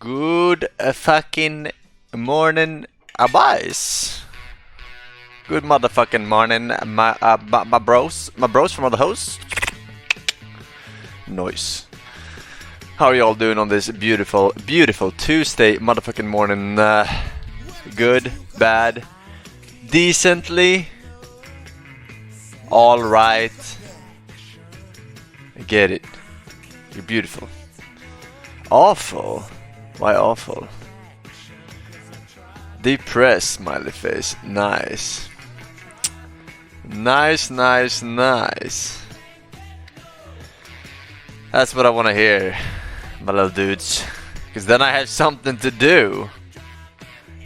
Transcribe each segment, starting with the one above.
Good fucking morning, boys. Good motherfucking morning, my bros from other hosts. Noise. How are y'all doing on this beautiful, beautiful Tuesday motherfucking morning? Good, bad, decently, all right. I get it. You're beautiful. Awful. Why awful? Depressed, smiley face. Nice. Nice, nice, nice. That's what I want to hear, my little dudes. Because then I have something to do.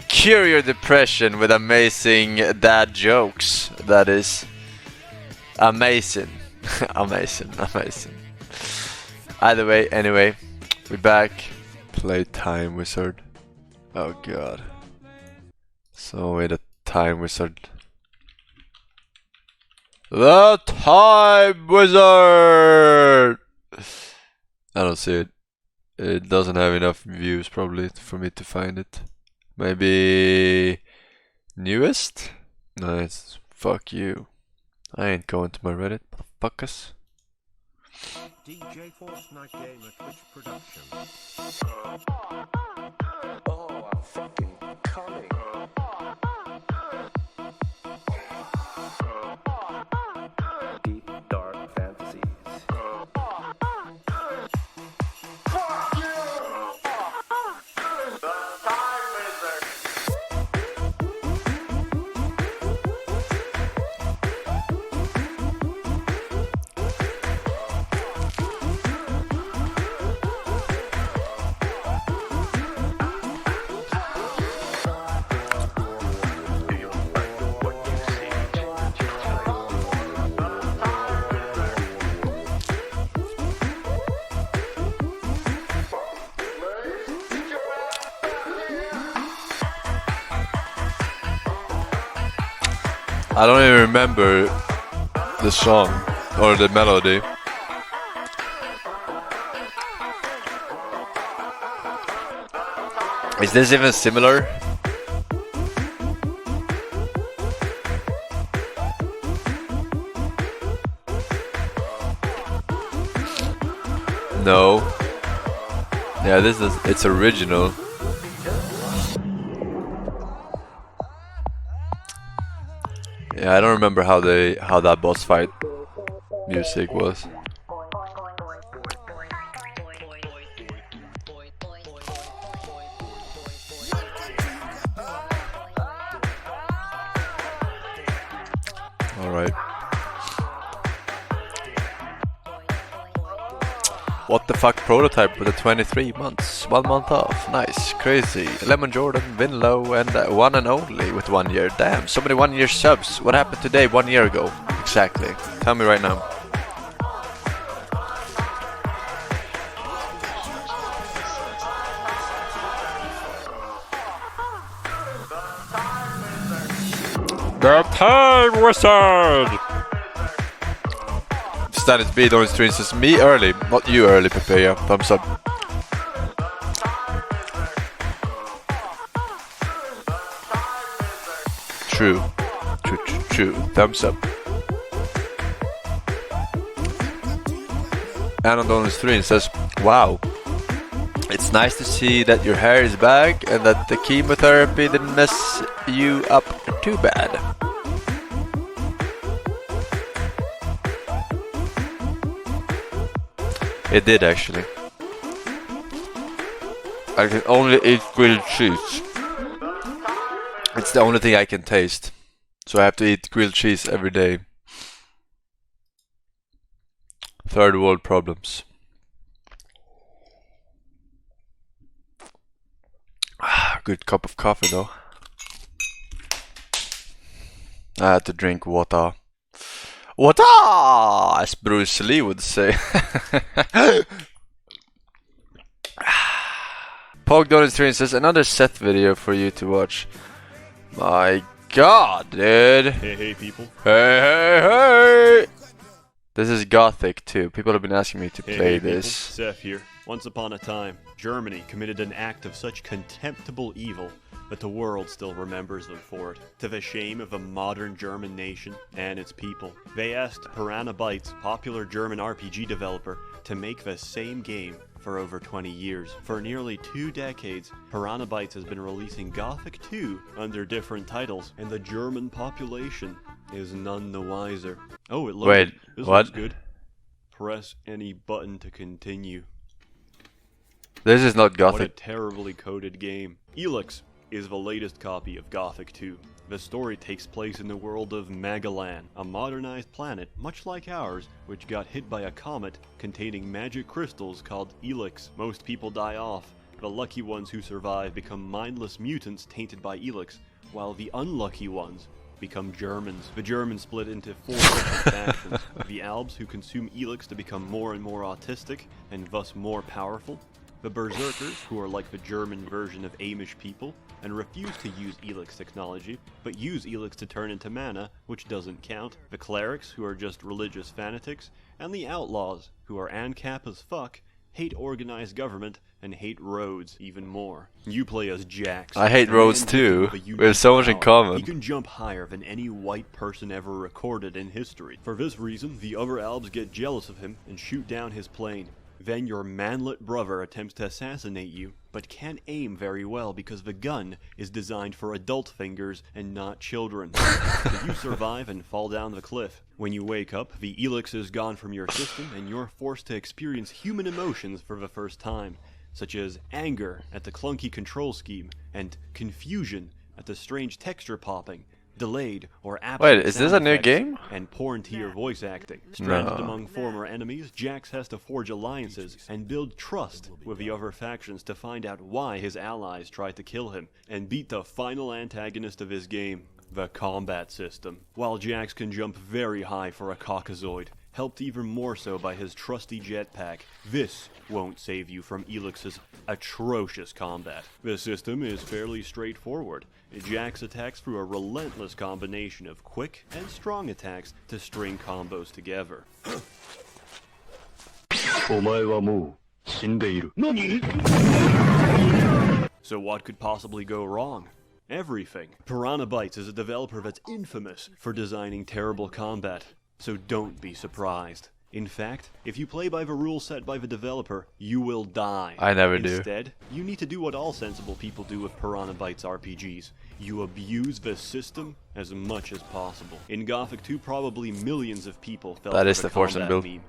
Cure your depression with amazing dad jokes. That is amazing. Amazing, amazing. Either way, anyway, we're back. Playtime wizard. Oh god. So wait, a time wizard. The time wizard! I don't see it. It doesn't have enough views probably for me to find it. Maybe newest? Nice. Fuck you. I ain't going to my Reddit, motherfuckers. DJ Forsen Gamer Twitch production. Oh, I'm fucking coming. Deep, dark fantasies. Fuck you! The time wizard. I don't even remember the song or the melody. Is this even similar? No. Yeah, this is, it's original. Yeah, I don't remember how that boss fight music was. All right. What the fuck prototype with the 23 months, 1 month off, nice, crazy. Lemon Jordan, Vinlow, and one and only with 1 year. Damn, so many 1 year subs. What happened today 1 year ago? Exactly. Tell me right now. The Time Wizard! Status B on stream says me early, not you early, Papaya. Thumbs up. True. True, true, true. Thumbs up. And on the stream says, wow. It's nice to see that your hair is back and that the chemotherapy didn't mess you up too bad. It did actually. I can only eat grilled cheese. It's the only thing I can taste. So I have to eat grilled cheese every day. Third world problems. Good cup of coffee though. I had to drink water. Water! As Bruce Lee would say. Pog Donut Stream says another Sseth video for you to watch. My god, dude. Hey, hey, people. Hey, hey, hey. This is gothic too. People have been asking me to play people. this. Sseth here. Once upon a time, Germany committed an act of such contemptible evil that the world still remembers them for it, to the shame of the modern German nation and its people. They asked Piranha Bytes, popular German RPG developer, to make the same game for over 20 years. For nearly 2 decades, Piranha Bytes has been releasing Gothic 2 under different titles, and the German population is none the wiser. Oh, it loaded. Wait, this what? looks good. Press any button to continue. This is not What a Gothic. terribly coded game. Elex is the latest copy of Gothic 2. The story takes place in the world of Magalan, a modernized planet much like ours, which got hit by a comet containing magic crystals called Elex. Most people die off. The lucky ones who survive become mindless mutants tainted by Elex, while the unlucky ones become Germans. The Germans split into 4 different factions. The Albs, who consume Elex to become more and more autistic and thus more powerful. The Berserkers, who are like the German version of Amish people, and refuse to use Elex technology, but use Elex to turn into mana, which doesn't count. The Clerics, who are just religious fanatics, and the Outlaws, who are ANCAP as fuck, hate organized government, and hate roads even more. You play as Jax. I hate a man roads gifted too. with a unique We have so much in power. common. He can jump higher than any white person ever recorded in history. For this reason, the other Albs get jealous of him and shoot down his plane. Then your manlet brother attempts to assassinate you, but can't aim very well because the gun is designed for adult fingers and not children. So you survive and fall down the cliff. When you wake up, the Elex is gone from your system and you're forced to experience human emotions for the first time, such as anger at the clunky control scheme and confusion at the strange texture popping, delayed or absent Wait, is this sound a new effects, game? and porn-tier voice acting. Stranded No. among former enemies, Jax has to forge alliances and build trust with the other factions to find out why his allies tried to kill him, and beat the final antagonist of his game, the combat system. While Jax can jump very high for a Caucasoid, helped even more so by his trusty jetpack, this won't save you from Elix's atrocious combat. The system is fairly straightforward. Jax attacks through a relentless combination of quick and strong attacks to string combos together. So what could possibly go wrong? Everything. Piranha Bytes is a developer that's infamous for designing terrible combat, so don't be surprised. In fact, if you play by the rules set by the developer, you will die. I never do. Instead, you need to do what all sensible people do with Piranha Bytes RPGs. You abuse the system as much as possible. In Gothic 2, probably millions of people fell That for is the Forsen combat build. meme.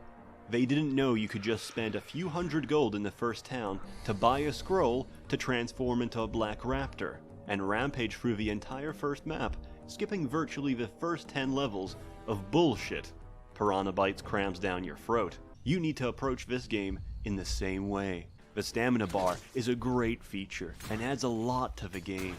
They didn't know you could just spend a few hundred gold in the first town to buy a scroll to transform into a black raptor, and rampage through the entire first map, skipping virtually the first 10 levels of bullshit Piranha Bytes crams down your throat. You need to approach this game in the same way. The stamina bar is a great feature and adds a lot to the game.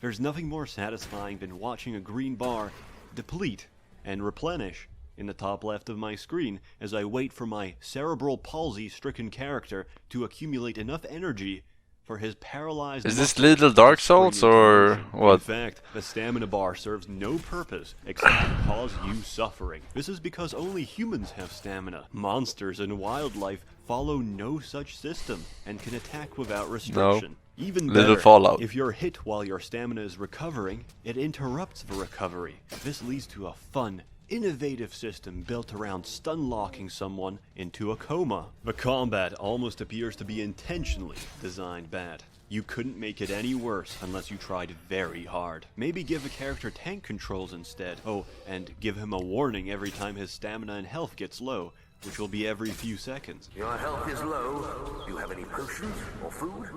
There's nothing more satisfying than watching a green bar deplete and replenish in the top left of my screen as I wait for my cerebral palsy-stricken character to accumulate enough energy for his paralyzed Is this muscles Little to Dark spring Souls into or motion. In what? fact, the stamina bar serves no purpose except to cause you suffering. This is because only humans have stamina. Monsters and wildlife follow no such system and can attack without restriction. Even Little better, Fallout. if you're hit while your stamina is recovering, it interrupts the recovery. This leads to a fun, innovative system built around stun-locking someone into a coma. The combat almost appears to be intentionally designed bad. You couldn't make it any worse unless you tried very hard. Maybe give a character tank controls instead. Oh, and give him a warning every time his stamina and health gets low, which will be every few seconds. Your health is low. Do you have any potions or food?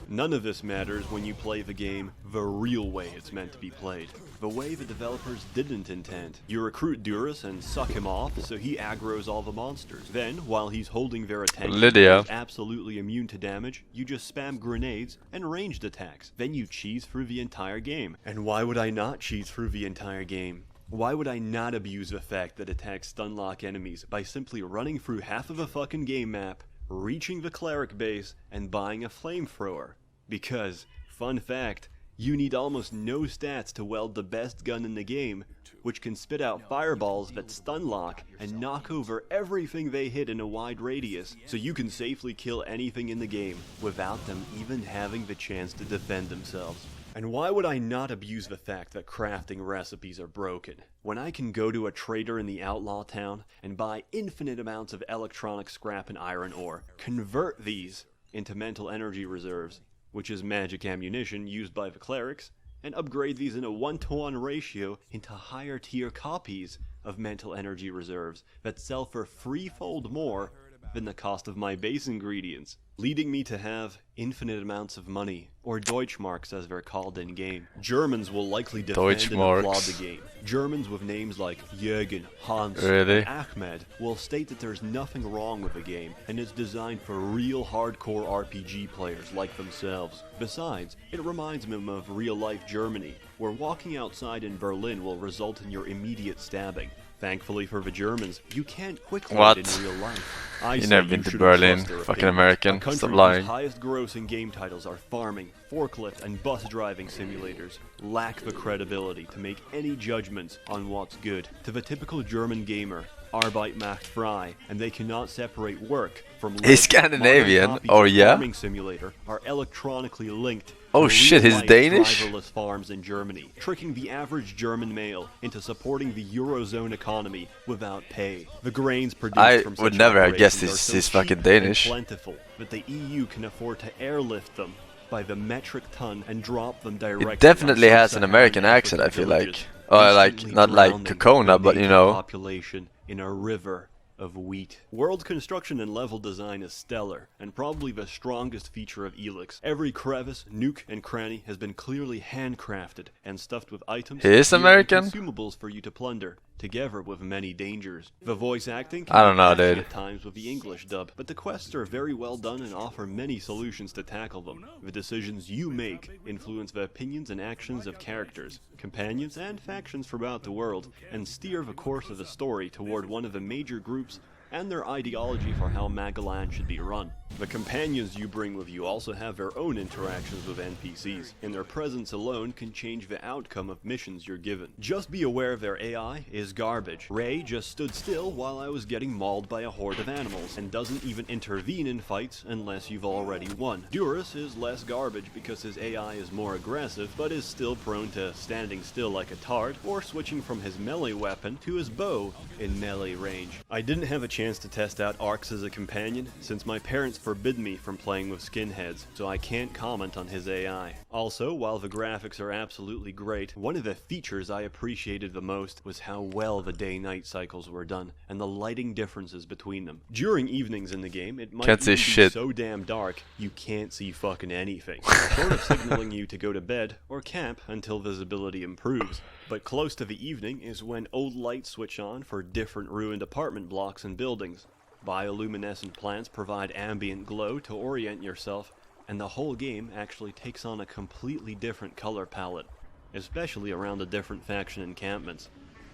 None of this matters when you play the game the real way it's meant to be played. The way the developers didn't intend. You recruit Durus and suck him off so he aggroes all the monsters. Then, while he's holding their attention, Lydia. he's absolutely immune to damage, you just spam grenades and ranged attacks. Then you cheese through the entire game. And why would I not cheese through the entire game? Why would I not abuse the fact that attacks stunlock enemies by simply running through half of a fucking game map, reaching the cleric base, and buying a flamethrower? Because, fun fact, You need almost no stats to weld the best gun in the game, which can spit out fireballs that stun lock and knock over everything they hit in a wide radius, so you can safely kill anything in the game without them even having the chance to defend themselves. And why would I not abuse the fact that crafting recipes are broken, when I can go to a trader in the outlaw town and buy infinite amounts of electronic scrap and iron ore, convert these into mental energy reserves, which is magic ammunition used by the clerics, and upgrade these in a 1-to-1 ratio into higher tier copies of mental energy reserves that sell for threefold more than the cost of my base ingredients, leading me to have infinite amounts of money, or Deutschmarks as they're called in game. Germans will likely defend and applaud the game. Germans with names like Jürgen, Hans, and Ahmed will state that there's nothing wrong with the game, and it's designed for real hardcore RPG players like themselves. Besides, it reminds them of real-life Germany, where walking outside in Berlin will result in your immediate stabbing. Thankfully for the Germans, you can't quickly in real life. You never been to Berlin, fucking American. Stop lying. Highest grossing game titles are farming, forklift, and bus driving simulators lack the credibility to make any judgments on what's good. To the typical German gamer, Arbeit macht frei, and they cannot separate work from life. He's Scandinavian, oh yeah? Farming simulator are electronically linked. Oh shit, he's Danish? Driverless farms in Germany, tricking the average German male into supporting the Eurozone economy without pay. The grains produced from such would never have guessed operations he's so fucking cheap Danish. and plentiful that the EU can afford to airlift them by the metric ton and drop them directly. It definitely has an American accent, I feel like. Oh, like, not like Kokona, but you know. Population in a river of wheat. World construction and level design is stellar, and probably the strongest feature of Elex. Every crevice, nook, and cranny has been clearly handcrafted and stuffed with items He is American? and consumables for you to plunder, together with many dangers. The voice acting I don't know, can be dude. at times with the English dub, but the quests are very well done and offer many solutions to tackle them. The decisions you make influence the opinions and actions of characters, companions, and factions throughout the world, and steer the course of the story toward one of the major groups and their ideology for how Magalan should be run. The companions you bring with you also have their own interactions with NPCs, and their presence alone can change the outcome of missions you're given. Just be aware their AI is garbage. Ray just stood still while I was getting mauled by a horde of animals, and doesn't even intervene in fights unless you've already won. Durus is less garbage because his AI is more aggressive, but is still prone to standing still like a tard, or switching from his melee weapon to his bow in melee range. I didn't have a chance to test out Arx as a companion, since my parents forbid me from playing with skinheads, so I can't comment on his AI. Also, while the graphics are absolutely great, one of the features I appreciated the most was how well the day-night cycles were done, and the lighting differences between them. During evenings in the game, it might even be so damn dark, you can't see fucking anything, sort of signaling you to go to bed or camp until visibility improves. But close to the evening is when old lights switch on for different ruined apartment blocks and buildings. Bioluminescent plants provide ambient glow to orient yourself, and the whole game actually takes on a completely different color palette, especially around the different faction encampments.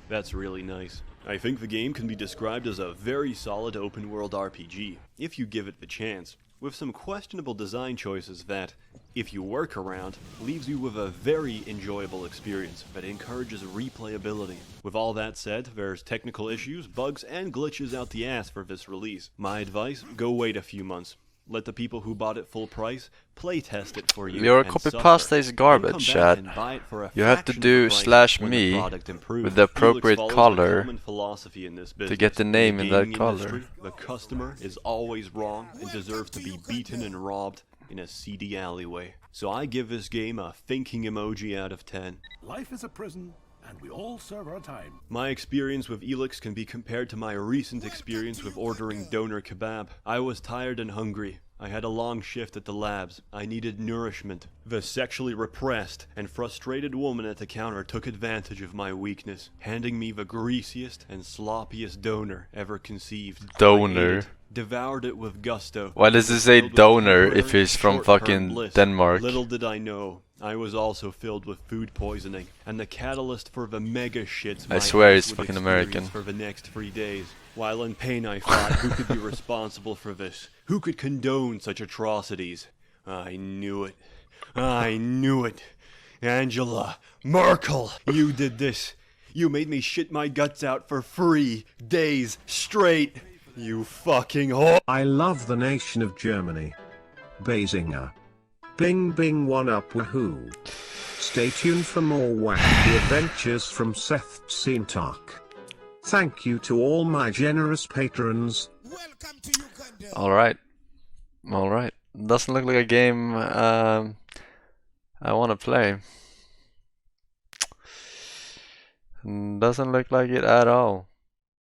That's really nice. I think the game can be described as a very solid open world RPG, if you give it the chance, with some questionable design choices that, if you work around, leaves you with a very enjoyable experience that encourages replayability. With all that said, there's technical issues, bugs, and glitches out the ass for this release. My advice, go wait a few months. Let the people who bought it full price playtest it for you. Your copy pasta is garbage, Chad. You have to do /me with the appropriate color to get the name in that color. The customer is always wrong and deserves to be beaten and robbed in a seedy alleyway. So I give this game a thinking emoji out of 10. Life is a prison, and we all serve our time. My experience with Elex can be compared to my recent experience with ordering doner kebab. I was tired and hungry. I had a long shift at the labs. I needed nourishment. The sexually repressed and frustrated woman at the counter took advantage of my weakness, handing me the greasiest and sloppiest doner ever conceived. Doner? Devoured it with gusto. Why does it say donor if he's from fucking Denmark? Little did I know, I was also filled with food poisoning, and the catalyst for the mega shits I swear it's fucking American. For the next 3 days. While in pain I thought, who could be responsible for this? Who could condone such atrocities? I knew it. I knew it. Angela Merkel, you did this. You made me shit my guts out for 3 days straight. You fucking whore. I love the nation of Germany. Basinger. Bing bing one up woohoo. Stay tuned for more wacky adventures from Sseth Talk. Thank you to all my generous patrons. Welcome to Uganda. Alright. Alright. Doesn't look like a game I want to play. Doesn't look like it at all.